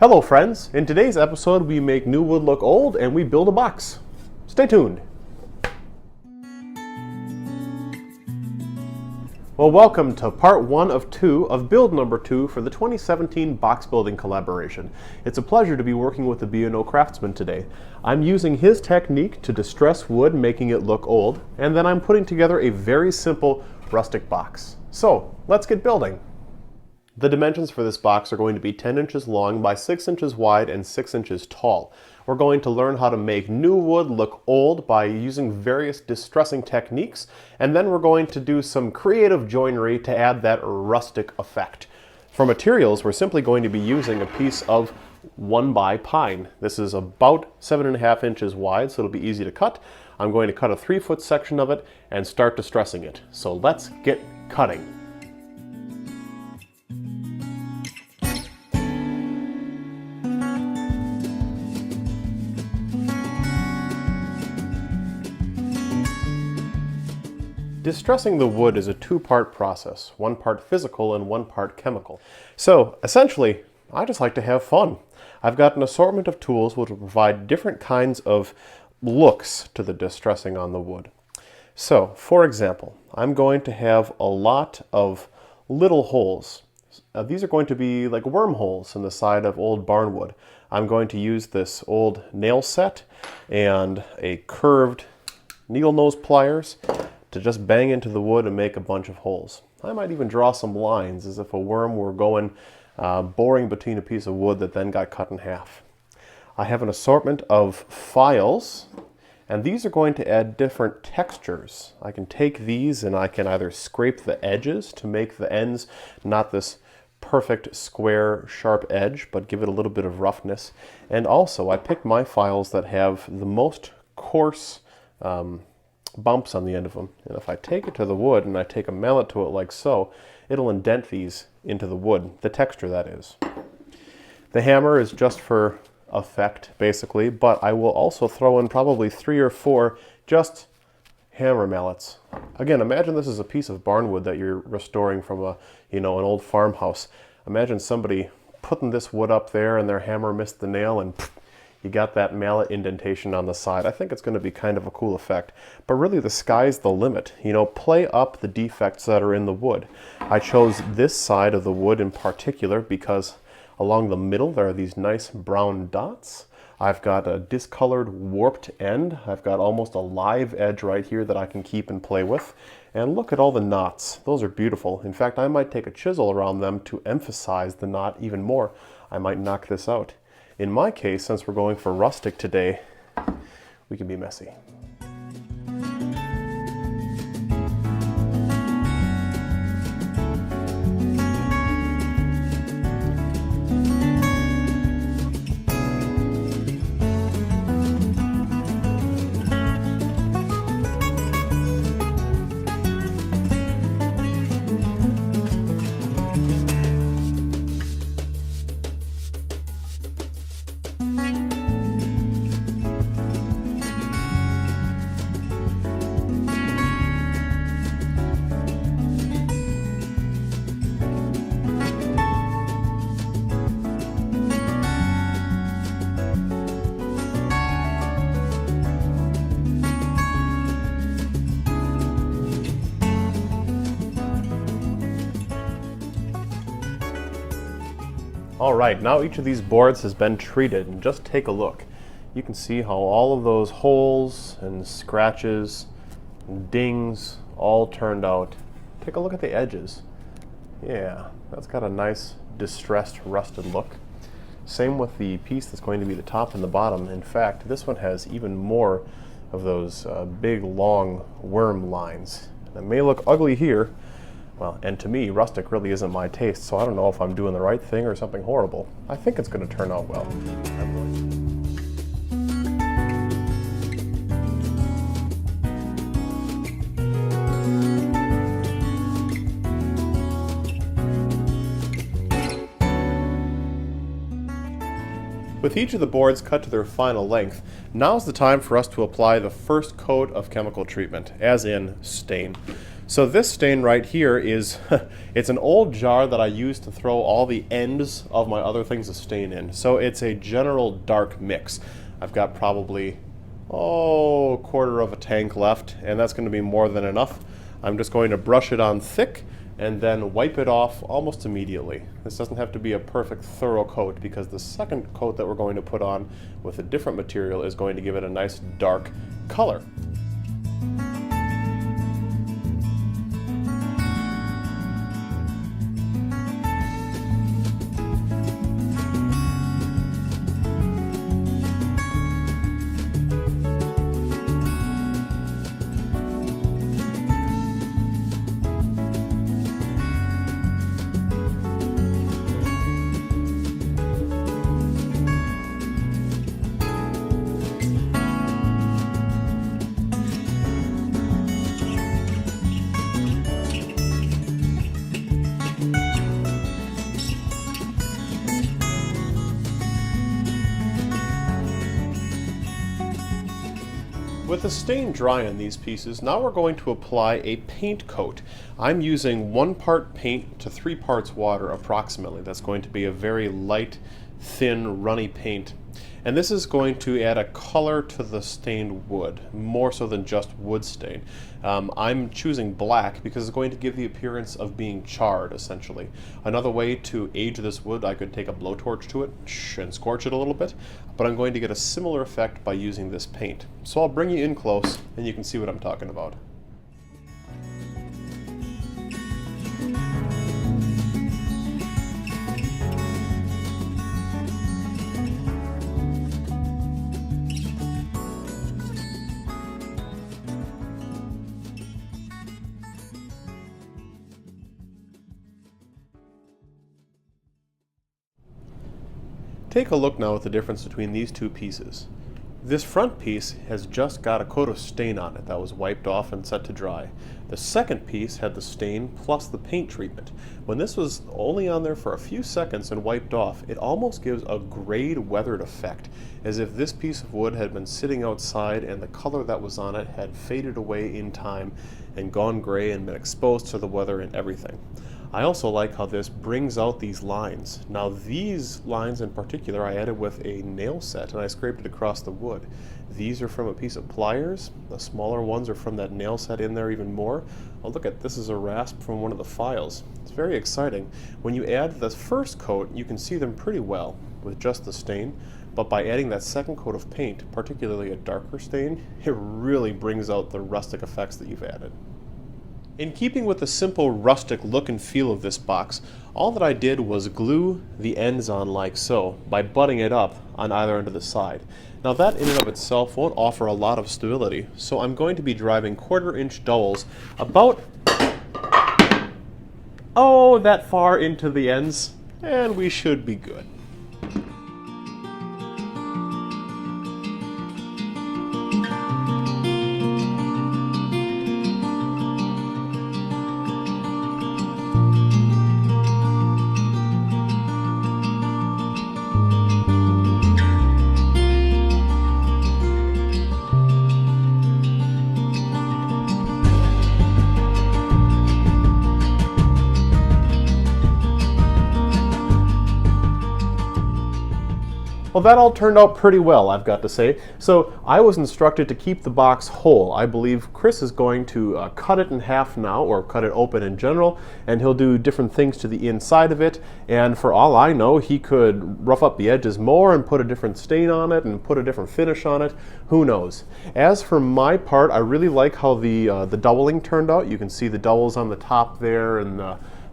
Hello friends, in today's episode we make new wood look old and we build a box. Stay tuned. Well, welcome to part 1 of 2 of build number 2 for the 2017 box building collaboration. It's a pleasure to be working with the B&O Craftsman today. I'm using his technique to distress wood, making it look old, and then I'm putting together a very simple rustic box. So, let's get building. The dimensions for this box are going to be 10 inches long by 6 inches wide and 6 inches tall. We're going to learn how to make new wood look old by using various distressing techniques, and then we're going to do some creative joinery to add that rustic effect. For materials, we're simply going to be using a piece of 1x pine. This is about 7.5 inches wide, so it'll be easy to cut. I'm going to cut a 3-foot section of it and start distressing it. So let's get cutting. Distressing the wood is a 2-part process, 1 part physical and 1 part chemical. So essentially, I just like to have fun. I've got an assortment of tools which will provide different kinds of looks to the distressing on the wood. So, for example, I'm going to have a lot of little holes. These are going to be like wormholes in the side of old barnwood. I'm going to use this old nail set and a curved needle nose pliers to just bang into the wood and make a bunch of holes. I might even draw some lines as if a worm were going boring between a piece of wood that then got cut in half. I have an assortment of files, and these are going to add different textures. I can take these and I can either scrape the edges to make the ends not this perfect square sharp edge, but give it a little bit of roughness. And also I picked my files that have the most coarse bumps on the end of them. And if I take it to the wood and I take a mallet to it like so, it'll indent these into the wood, the texture that is. The hammer is just for effect basically, but I will also throw in probably 3 or 4 just hammer mallets. Again, imagine this is a piece of barnwood that you're restoring from an old farmhouse. Imagine somebody putting this wood up there and their hammer missed the nail and you got that mallet indentation on the side. I think it's going to be kind of a cool effect. But really the sky's the limit. Play up the defects that are in the wood. I chose this side of the wood in particular because along the middle there are these nice brown dots. I've got a discolored warped end. I've got almost a live edge right here that I can keep and play with. And look at all the knots. Those are beautiful. In fact, I might take a chisel around them to emphasize the knot even more. I might knock this out. In my case, since we're going for rustic today, we can be messy. Alright, now each of these boards has been treated, and just take a look. You can see how all of those holes and scratches and dings all turned out. Take a look at the edges. Yeah, that's got a nice distressed, rusted look. Same with the piece that's going to be the top and the bottom. In fact, this one has even more of those big, long worm lines. It may look ugly here, well, and to me, rustic really isn't my taste, so I don't know if I'm doing the right thing or something horrible. I think it's going to turn out well. With each of the boards cut to their final length, now's the time for us to apply the first coat of chemical treatment, as in stain. So this stain right here is, it's an old jar that I used to throw all the ends of my other things to stain in. So it's a general dark mix. I've got probably, a quarter of a tank left, and that's going to be more than enough. I'm just going to brush it on thick and then wipe it off almost immediately. This doesn't have to be a perfect thorough coat because the second coat that we're going to put on with a different material is going to give it a nice dark color. With the stain dry on these pieces, now we're going to apply a paint coat. I'm using 1 part paint to 3 parts water approximately. That's going to be a very light, thin, runny paint. And this is going to add a color to the stained wood, more so than just wood stain. I'm choosing black because it's going to give the appearance of being charred, essentially. Another way to age this wood, I could take a blowtorch to it and scorch it a little bit, but I'm going to get a similar effect by using this paint. So I'll bring you in close and you can see what I'm talking about. Take a look now at the difference between these two pieces. This front piece has just got a coat of stain on it that was wiped off and set to dry. The second piece had the stain plus the paint treatment. When this was only on there for a few seconds and wiped off, it almost gives a grayed, weathered effect, as if this piece of wood had been sitting outside and the color that was on it had faded away in time and gone gray and been exposed to the weather and everything. I also like how this brings out these lines. Now these lines in particular I added with a nail set and I scraped it across the wood. These are from a piece of pliers. The smaller ones are from that nail set in there even more. Oh, look at this is a rasp from one of the files. It's very exciting. When you add the first coat, you can see them pretty well with just the stain, but by adding that second coat of paint, particularly a darker stain, it really brings out the rustic effects that you've added. In keeping with the simple rustic look and feel of this box, all that I did was glue the ends on like so by butting it up on either end of the side. Now that in and of itself won't offer a lot of stability, so I'm going to be driving 1/4 inch dowels about that far into the ends, and we should be good. Well, that all turned out pretty well, I've got to say. So I was instructed to keep the box whole. I believe Chris is going to cut it in half now, or cut it open in general, and he'll do different things to the inside of it. And for all I know, he could rough up the edges more and put a different stain on it and put a different finish on it. Who knows? As for my part, I really like how the doubling turned out. You can see the dowels on the top there and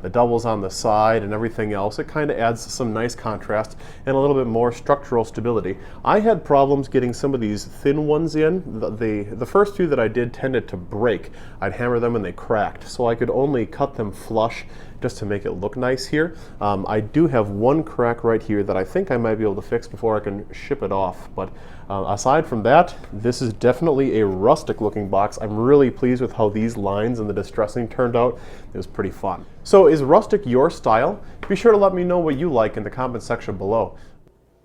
the doubles on the side and everything else. It kind of adds some nice contrast and a little bit more structural stability. I had problems getting some of these thin ones in. The first few that I did tended to break. I'd hammer them and they cracked, so I could only cut them flush just to make it look nice here. I do have one crack right here that I think I might be able to fix before I can ship it off, but aside from that, this is definitely a rustic looking box. I'm really pleased with how these lines and the distressing turned out. It was pretty fun. So is rustic your style? Be sure to let me know what you like in the comment section below.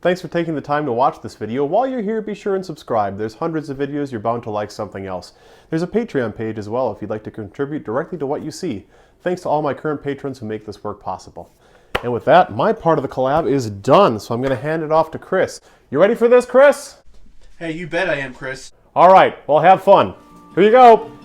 Thanks for taking the time to watch this video. While you're here, be sure and subscribe. There's hundreds of videos, you're bound to like something else. There's a Patreon page as well if you'd like to contribute directly to what you see. Thanks to all my current patrons who make this work possible. And with that, my part of the collab is done, so I'm going to hand it off to Chris. You ready for this, Chris? Hey, you bet I am, Chris. All right, well, have fun. Here you go.